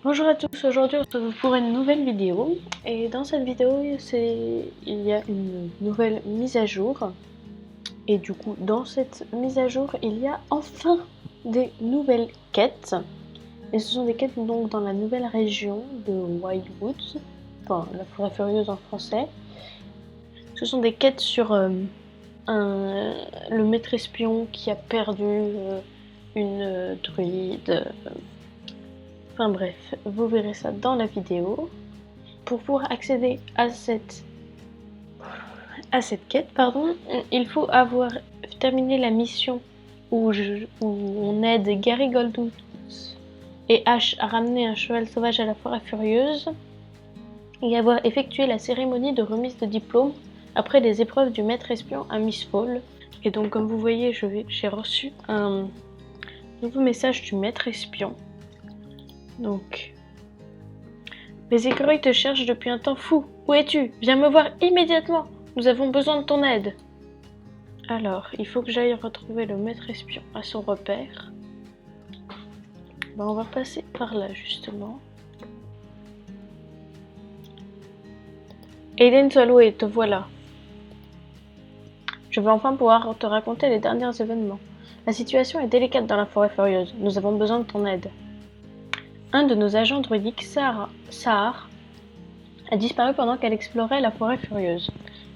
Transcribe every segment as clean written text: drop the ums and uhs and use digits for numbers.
Bonjour à tous, aujourd'hui on se retrouve pour une nouvelle vidéo et dans cette vidéo il y a une nouvelle mise à jour et du coup dans cette mise à jour il y a enfin des nouvelles quêtes et ce sont des quêtes donc dans la nouvelle région de Wildwoods, enfin la forêt furieuse en français. Ce sont des quêtes sur le maître espion qui a perdu une druide. Enfin bref, vous verrez ça dans la vidéo. Pour pouvoir accéder à cette quête, il faut avoir terminé la mission où on aide Gary Goldtooth et Ash à ramener un cheval sauvage à la forêt furieuse et avoir effectué la cérémonie de remise de diplôme après les épreuves du maître espion à Mistfall. Et donc comme vous voyez, j'ai reçu un nouveau message du maître espion. Donc, les écureuils te cherchent depuis un temps fou. Où es-tu? Viens me voir immédiatement. Nous avons besoin de ton aide. Alors, il faut que j'aille retrouver le maître espion à son repère. On va passer par là, justement. Aiden Solway, te voilà. Je vais enfin pouvoir te raconter les derniers événements. La situation est délicate dans la forêt furieuse. Nous avons besoin de ton aide. Un de nos agents druidiques, Sahar, a disparu pendant qu'elle explorait la forêt furieuse.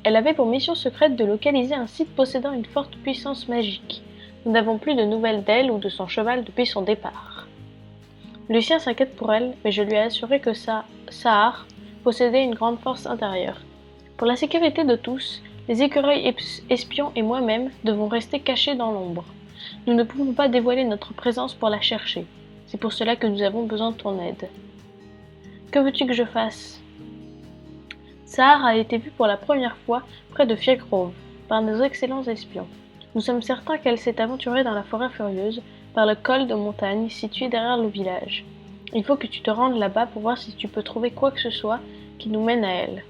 Elle avait pour mission secrète de localiser un site possédant une forte puissance magique. Nous n'avons plus de nouvelles d'elle ou de son cheval depuis son départ. Lucien s'inquiète pour elle, mais je lui ai assuré que Sahar possédait une grande force intérieure. Pour la sécurité de tous, les écureuils espions et moi-même devons rester cachés dans l'ombre. Nous ne pouvons pas dévoiler notre présence pour la chercher. C'est pour cela que nous avons besoin de ton aide. Que veux-tu que je fasse? Sahar a été vue pour la première fois près de Fiergrove par nos excellents espions. Nous sommes certains qu'elle s'est aventurée dans la forêt furieuse par le col de montagne situé derrière le village. Il faut que tu te rendes là-bas pour voir si tu peux trouver quoi que ce soit qui nous mène à elle.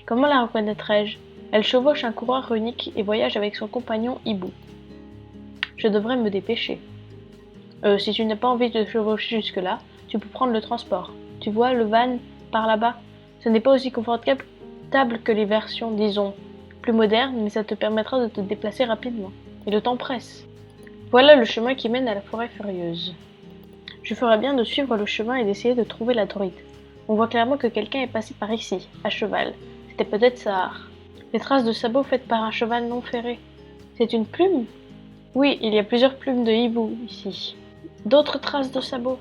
Comment la reconnaîtrai-je? Elle chevauche un coureur runique et voyage avec son compagnon Hibou. Je devrais me dépêcher. Si tu n'as pas envie de chevaucher jusque-là, tu peux prendre le transport. Tu vois le van par là-bas? Ce n'est pas aussi confortable que les versions, disons, plus modernes, mais ça te permettra de te déplacer rapidement. Et le temps presse. Voilà le chemin qui mène à la forêt furieuse. Je ferais bien de suivre le chemin et d'essayer de trouver la druide. On voit clairement que quelqu'un est passé par ici, à cheval. C'était peut-être Sahar. Les traces de sabots faites par un cheval non ferré. C'est une plume? Oui, il y a plusieurs plumes de hibou ici. D'autres traces de sabots.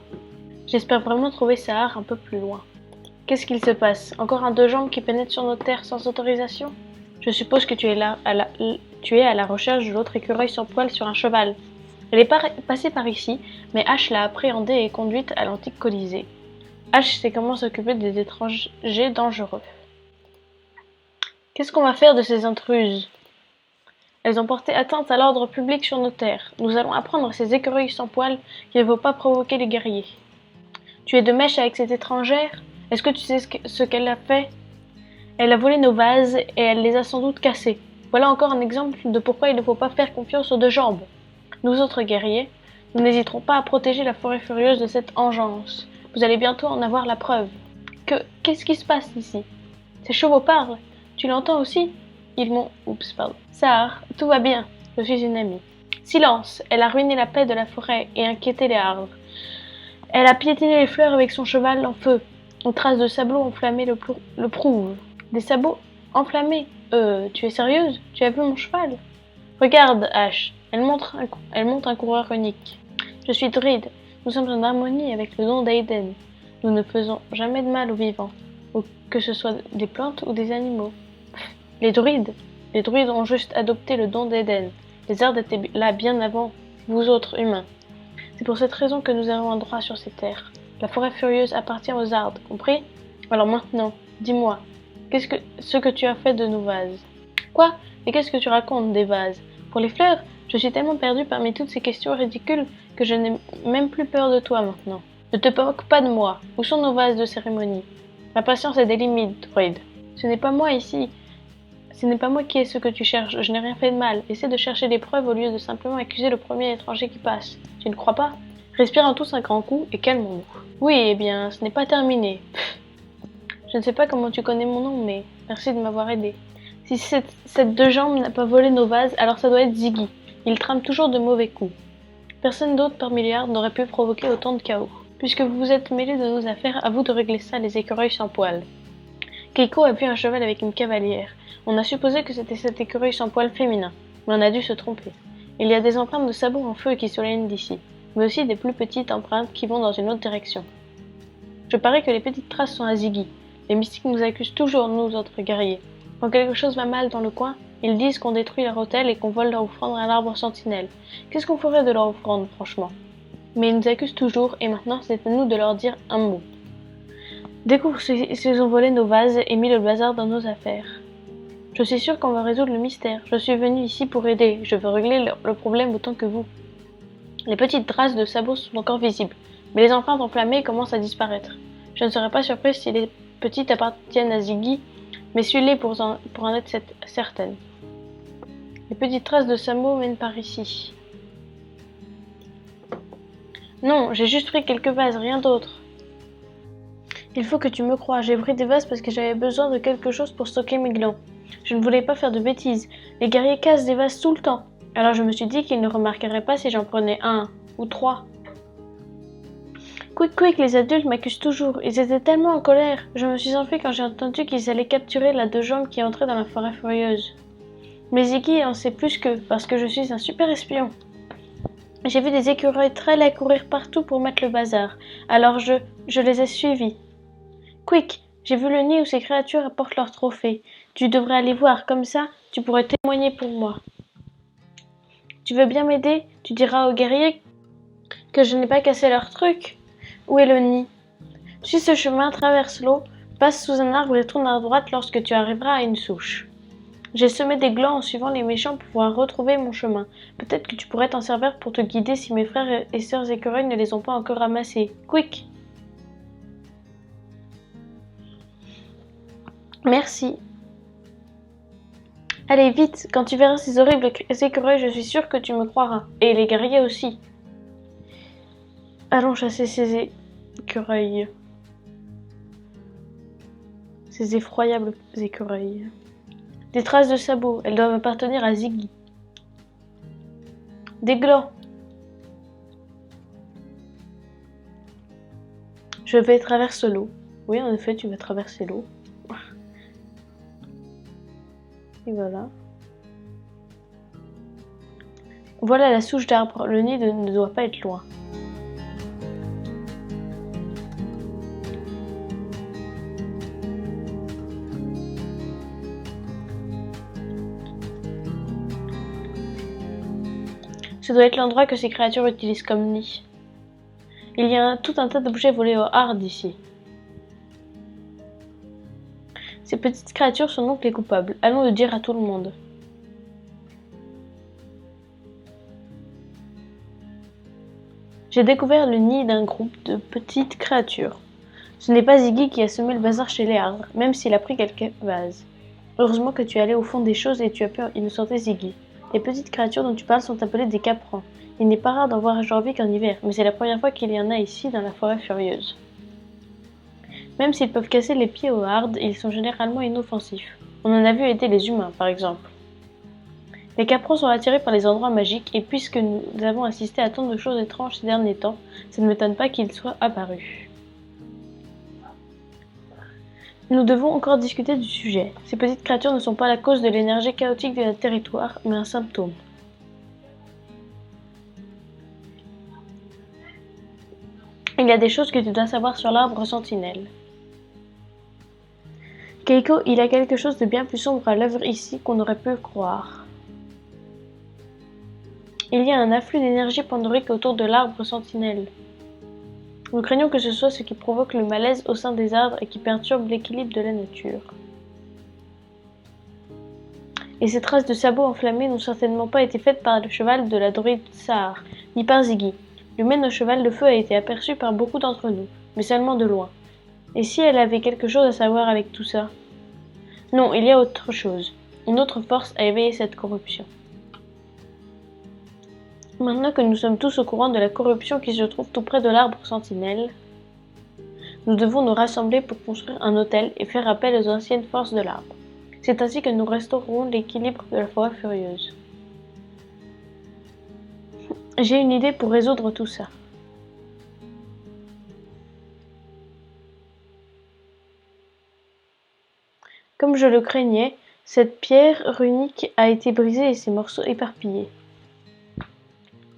J'espère vraiment trouver Sahar un peu plus loin. Qu'est-ce qu'il se passe? Encore un deux jambes qui pénètre sur nos terres sans autorisation? Je suppose que tu es à la recherche de l'autre écureuil sans poil sur un cheval. Elle est passée par ici, mais Ash l'a appréhendée et conduite à l'antique Colisée. Ash sait comment s'occuper des étrangers dangereux. Qu'est-ce qu'on va faire de ces intruses? Elles ont porté atteinte à l'ordre public sur nos terres. Nous allons apprendre à ces écureuils sans poil qu'il ne faut pas provoquer les guerriers. Tu es de mèche avec cette étrangère? Est-ce que tu sais ce qu'elle a fait? Elle a volé nos vases et elle les a sans doute cassés. Voilà encore un exemple de pourquoi il ne faut pas faire confiance aux deux jambes. Nous autres guerriers, nous n'hésiterons pas à protéger la forêt furieuse de cette engeance. Vous allez bientôt en avoir la preuve. Qu'est-ce qui se passe ici? Ces chevaux parlent. Tu l'entends aussi? Ils m'ont... Oups, pardon. Sahar, tout va bien. Je suis une amie. Silence! Elle a ruiné la paix de la forêt et inquiété les arbres. Elle a piétiné les fleurs avec son cheval en feu. Une trace de sabots enflammés le prouve. Des sabots enflammés? Tu es sérieuse? Tu as vu mon cheval? Regarde, Ash. Elle monte un coureur unique. Je suis druide. Nous sommes en harmonie avec le don d'Aiden. Nous ne faisons jamais de mal aux vivants, que ce soit des plantes ou des animaux. Les druides ont juste adopté le don d'Aiden. Les Zards étaient là bien avant vous autres humains. C'est pour cette raison que nous avons un droit sur ces terres. La forêt furieuse appartient aux Zards, compris? Alors maintenant, dis-moi, ce que tu as fait de nos vases? Quoi? Mais qu'est-ce que tu racontes des vases? Pour les fleurs, je suis tellement perdue parmi toutes ces questions ridicules que je n'ai même plus peur de toi maintenant. Ne te moque pas de moi. Où sont nos vases de cérémonie? Ma patience a des limites, druide. Ce n'est pas moi ici. Ce n'est pas moi qui ai ce que tu cherches. Je n'ai rien fait de mal. Essaie de chercher des preuves au lieu de simplement accuser le premier étranger qui passe. Tu ne crois pas? Respirons tous un grand coup et calmons-nous. Oui, eh bien, ce n'est pas terminé. Je ne sais pas comment tu connais mon nom, mais merci de m'avoir aidé. Si cette deux jambes n'a pas volé nos vases, alors ça doit être Ziggy. Il trame toujours de mauvais coups. Personne d'autre parmi les hardes n'aurait pu provoquer autant de chaos. Puisque vous vous êtes mêlés de nos affaires, à vous de régler ça, les écureuils sans poils. Keiko a vu un cheval avec une cavalière. On a supposé que c'était cet écureuil sans poils féminin, mais on a dû se tromper. Il y a des empreintes de sabots en feu qui souriennent d'ici, mais aussi des plus petites empreintes qui vont dans une autre direction. Je parie que les petites traces sont à Ziggy. Les mystiques nous accusent toujours, nous autres guerriers. Quand quelque chose va mal dans le coin, ils disent qu'on détruit leur hôtel et qu'on vole leur offrande à l'arbre sentinelle. Qu'est-ce qu'on ferait de leur offrande, franchement? Mais ils nous accusent toujours, et maintenant c'est à nous de leur dire un mot. Découvre s'ils ont volé nos vases et mis le bazar dans nos affaires. Je suis sûre qu'on va résoudre le mystère. Je suis venue ici pour aider. Je veux régler le problème autant que vous. Les petites traces de sabots sont encore visibles, mais les empreintes enflammées commencent à disparaître. Je ne serais pas surprise si les petites appartiennent à Ziggy, mais suis-les pour en être certaine. Les petites traces de sabots mènent par ici. Non, j'ai juste pris quelques vases, rien d'autre. Il faut que tu me croies, j'ai pris des vases parce que j'avais besoin de quelque chose pour stocker mes glands. Je ne voulais pas faire de bêtises. Les guerriers cassent des vases tout le temps. Alors je me suis dit qu'ils ne remarqueraient pas si j'en prenais un ou trois. Quick, les adultes m'accusent toujours. Ils étaient tellement en colère. Je me suis enfuie quand j'ai entendu qu'ils allaient capturer la deux jambes qui entrait dans la forêt furieuse. Mais Ziggy en sait plus qu'eux, parce que je suis un super espion. J'ai vu des écureuils très laids courir partout pour mettre le bazar. Alors je les ai suivis. Quick, j'ai vu le nid où ces créatures apportent leurs trophées. Tu devrais aller voir, comme ça, tu pourrais témoigner pour moi. Tu veux bien m'aider? Tu diras aux guerriers que je n'ai pas cassé leur truc. Où est le nid? Suis ce chemin, traverse l'eau, passe sous un arbre et tourne à droite lorsque tu arriveras à une souche. J'ai semé des glands en suivant les méchants pour pouvoir retrouver mon chemin. Peut-être que tu pourrais t'en servir pour te guider si mes frères et sœurs écureuils ne les ont pas encore ramassés. Quick! Merci. Allez, vite, quand tu verras ces horribles écureuils, je suis sûre que tu me croiras. Et les guerriers aussi. Allons chasser ces écureuils. Ces effroyables écureuils. Des traces de sabots, elles doivent appartenir à Ziggy. Des glands. Je vais traverser l'eau. Oui, en effet, tu vas traverser l'eau. Et voilà. Voilà la souche d'arbre. Le nid ne doit pas être loin. Ce doit être l'endroit que ces créatures utilisent comme nid. Il y a tout un tas d'objets volés au hard ici. Ces petites créatures sont donc les coupables. Allons le dire à tout le monde. J'ai découvert le nid d'un groupe de petites créatures. Ce n'est pas Ziggy qui a semé le bazar chez les hardes, même s'il a pris quelques vases. Heureusement que tu es allé au fond des choses et tu as pu innocenter Ziggy. Les petites créatures dont tu parles sont appelées des caprans. Il n'est pas rare d'en voir à janvier qu'en hiver, mais c'est la première fois qu'il y en a ici dans la forêt furieuse. Même s'ils peuvent casser les pieds aux hardes, ils sont généralement inoffensifs. On en a vu aider les humains, par exemple. Les caprons sont attirés par les endroits magiques, et puisque nous avons assisté à tant de choses étranges ces derniers temps, ça ne m'étonne pas qu'ils soient apparus. Nous devons encore discuter du sujet. Ces petites créatures ne sont pas la cause de l'énergie chaotique de notre territoire, mais un symptôme. Il y a des choses que tu dois savoir sur l'arbre sentinelle. Keiko, il y a quelque chose de bien plus sombre à l'œuvre ici qu'on aurait pu croire. Il y a un afflux d'énergie pandorique autour de l'arbre sentinelle. Nous craignons que ce soit ce qui provoque le malaise au sein des arbres et qui perturbe l'équilibre de la nature. Et ces traces de sabots enflammés n'ont certainement pas été faites par le cheval de la druide Sahar, ni par Ziggy. L'humaine au cheval de feu a été aperçue par beaucoup d'entre nous, mais seulement de loin. Et si elle avait quelque chose à savoir avec tout ça? Non, il y a autre chose. Une autre force a éveillé cette corruption. Maintenant que nous sommes tous au courant de la corruption qui se trouve tout près de l'arbre sentinelle, nous devons nous rassembler pour construire un hôtel et faire appel aux anciennes forces de l'arbre. C'est ainsi que nous restaurerons l'équilibre de la forêt furieuse. J'ai une idée pour résoudre tout ça. Comme je le craignais, cette pierre runique a été brisée et ses morceaux éparpillés.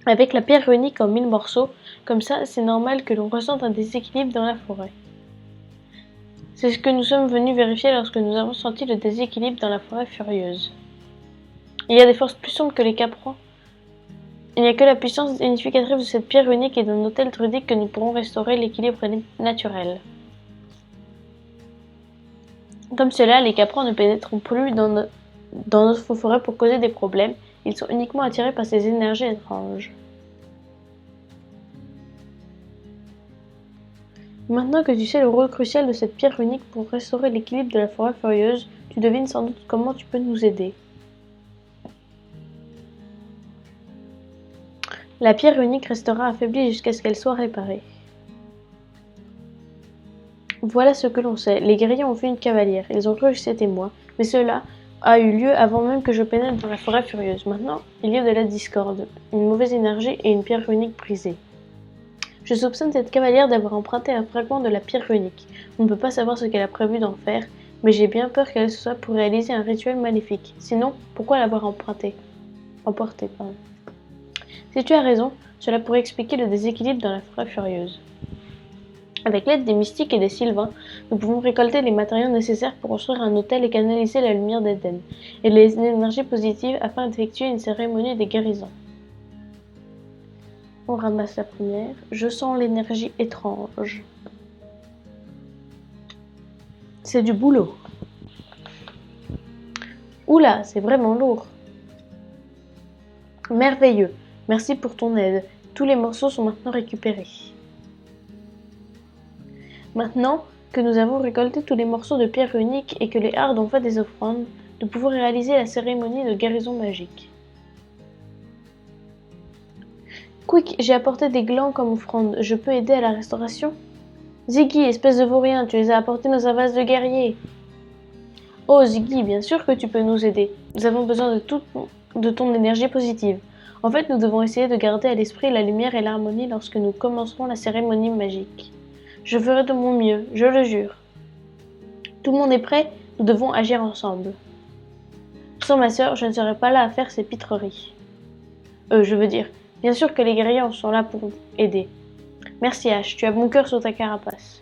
Avec la pierre runique en 1000 morceaux, comme ça, c'est normal que l'on ressente un déséquilibre dans la forêt. C'est ce que nous sommes venus vérifier lorsque nous avons senti le déséquilibre dans la forêt furieuse. Il y a des forces plus sombres que les caprons. Il n'y a que la puissance unificatrice de cette pierre unique et d'un hôtel druidique que nous pourrons restaurer l'équilibre naturel. Comme cela, les caprons ne pénétreront plus dans notre forêt pour causer des problèmes. Ils sont uniquement attirés par ces énergies étranges. Maintenant que tu sais le rôle crucial de cette pierre unique pour restaurer l'équilibre de la forêt furieuse, tu devines sans doute comment tu peux nous aider. La pierre unique restera affaiblie jusqu'à ce qu'elle soit réparée. Voilà ce que l'on sait. Les guerriers ont vu une cavalière. Ils ont cru que c'était moi, mais cela a eu lieu avant même que je pénètre dans la forêt furieuse. Maintenant, il y a de la discorde, une mauvaise énergie et une pierre unique brisée. Je soupçonne cette cavalière d'avoir emprunté un fragment de la pierre runique. On ne peut pas savoir ce qu'elle a prévu d'en faire, mais j'ai bien peur qu'elle soit pour réaliser un rituel maléfique. Sinon, pourquoi l'avoir emporté, pardon. Si tu as raison, cela pourrait expliquer le déséquilibre dans la forêt furieuse. Avec l'aide des mystiques et des sylvains, nous pouvons récolter les matériaux nécessaires pour construire un hôtel et canaliser la lumière d'Éden, et les énergies positives afin d'effectuer une cérémonie de guérison. On ramasse la première. Je sens l'énergie étrange. C'est du boulot. Oula, c'est vraiment lourd. Merveilleux. Merci pour ton aide. Tous les morceaux sont maintenant récupérés. Maintenant que nous avons récolté tous les morceaux de pierre unique et que les hardes ont fait des offrandes, nous pouvons réaliser la cérémonie de guérison magique. Quick, j'ai apporté des glands comme offrande. Je peux aider à la restauration? Ziggy, espèce de vaurien, tu les as apportés dans un vase de guerrier. Oh Ziggy, bien sûr que tu peux nous aider. Nous avons besoin de ton énergie positive. En fait, nous devons essayer de garder à l'esprit la lumière et l'harmonie lorsque nous commencerons la cérémonie magique. Je ferai de mon mieux, je le jure. Tout le monde est prêt? Nous devons agir ensemble. Sans ma sœur, je ne serais pas là à faire ces pitreries. Je veux dire, bien sûr que les guerriers sont là pour aider. Merci Ash, tu as mon cœur sur ta carapace.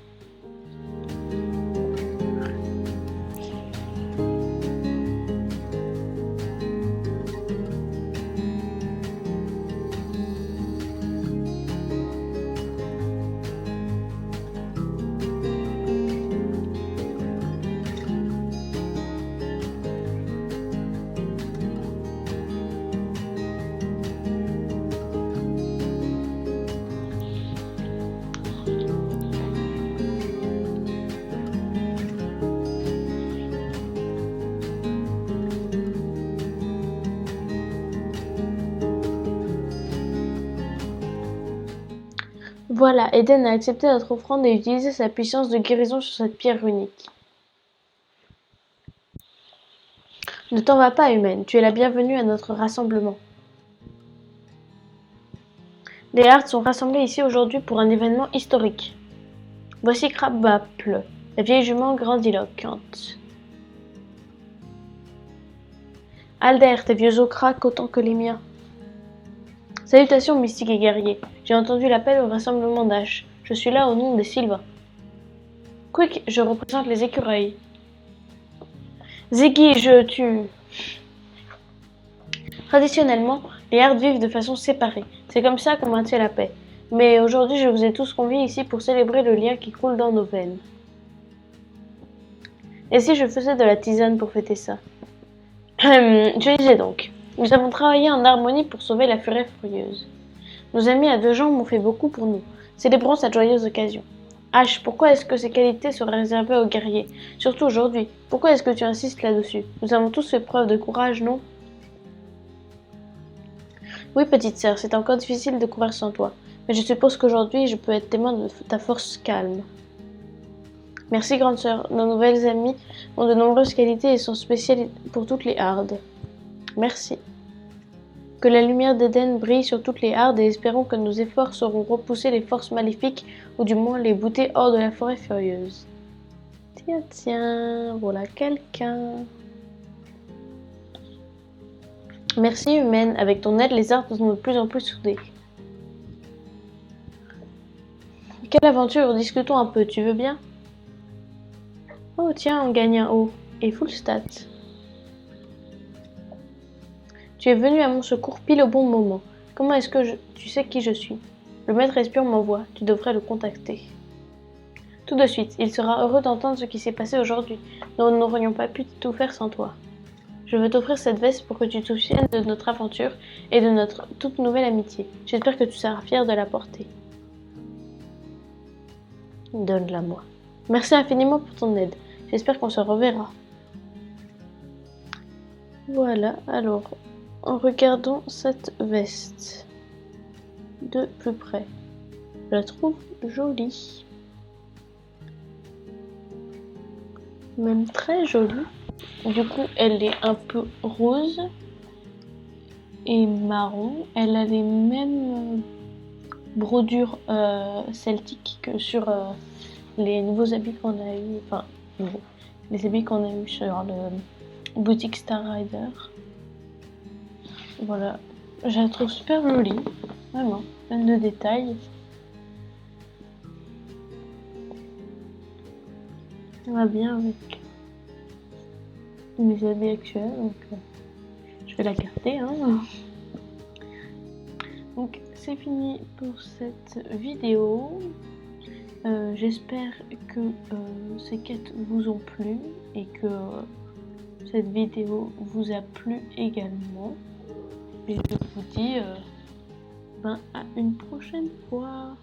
Voilà, Eden a accepté notre offrande et utilisé sa puissance de guérison sur cette pierre unique. Ne t'en vas pas, humaine, tu es la bienvenue à notre rassemblement. Les Hards sont rassemblés ici aujourd'hui pour un événement historique. Voici Crabapple, la vieille jument grandiloquente. Alder, tes vieux os craquent autant que les miens. Salutations, mystiques et guerriers. J'ai entendu l'appel au rassemblement d'Ash. Je suis là au nom des Sylvains. Quick, je représente les écureuils. Ziggy, je tue. Traditionnellement, les Hards vivent de façon séparée. C'est comme ça qu'on maintient la paix. Mais aujourd'hui, je vous ai tous conviés ici pour célébrer le lien qui coule dans nos veines. Et si je faisais de la tisane pour fêter ça? Je disais donc. Nous avons travaillé en harmonie pour sauver la forêt furieuse. Nos amis à deux jambes ont fait beaucoup pour nous. Célébrons cette joyeuse occasion. Ash, pourquoi est-ce que ces qualités seraient réservées aux guerriers? Surtout aujourd'hui. Pourquoi est-ce que tu insistes là-dessus? Nous avons tous fait preuve de courage, non? Oui, petite sœur, c'est encore difficile de courir sans toi. Mais je suppose qu'aujourd'hui, je peux être témoin de ta force calme. Merci, grande sœur. Nos nouvelles amies ont de nombreuses qualités et sont spéciales pour toutes les hardes. Merci. Que la lumière d'Éden brille sur toutes les hardes et espérons que nos efforts sauront repousser les forces maléfiques ou du moins les bouter hors de la forêt furieuse. Tiens, tiens, voilà quelqu'un. Merci, humaine. Avec ton aide, les arbres sont de plus en plus soudés. Quelle aventure, discutons un peu, tu veux bien? Oh tiens, on gagne un haut. Et full stat. Tu es venu à mon secours pile au bon moment. Comment est-ce que tu sais qui je suis? Le maître espion m'envoie, tu devrais le contacter. Tout de suite, il sera heureux d'entendre ce qui s'est passé aujourd'hui. Nous n'aurions pas pu tout faire sans toi. Je veux t'offrir cette veste pour que tu te souviennes de notre aventure et de notre toute nouvelle amitié. J'espère que tu seras fier de la porter. Donne-la moi. Merci infiniment pour ton aide. J'espère qu'on se reverra. Voilà, alors, regardons cette veste de plus près. Je la trouve jolie. Même très jolie. Du coup, elle est un peu rose et marron. Elle a les mêmes brodures celtiques que sur les nouveaux habits qu'on a eu, enfin les habits qu'on a eu sur le boutique Star Rider. Voilà, je la trouve super jolie, vraiment, pleine de détails. On va bien avec mes habits actuels, donc je vais la garder. Hein. Donc c'est fini pour cette vidéo. J'espère que ces quêtes vous ont plu et que cette vidéo vous a plu également. Et je vous dis à une prochaine fois.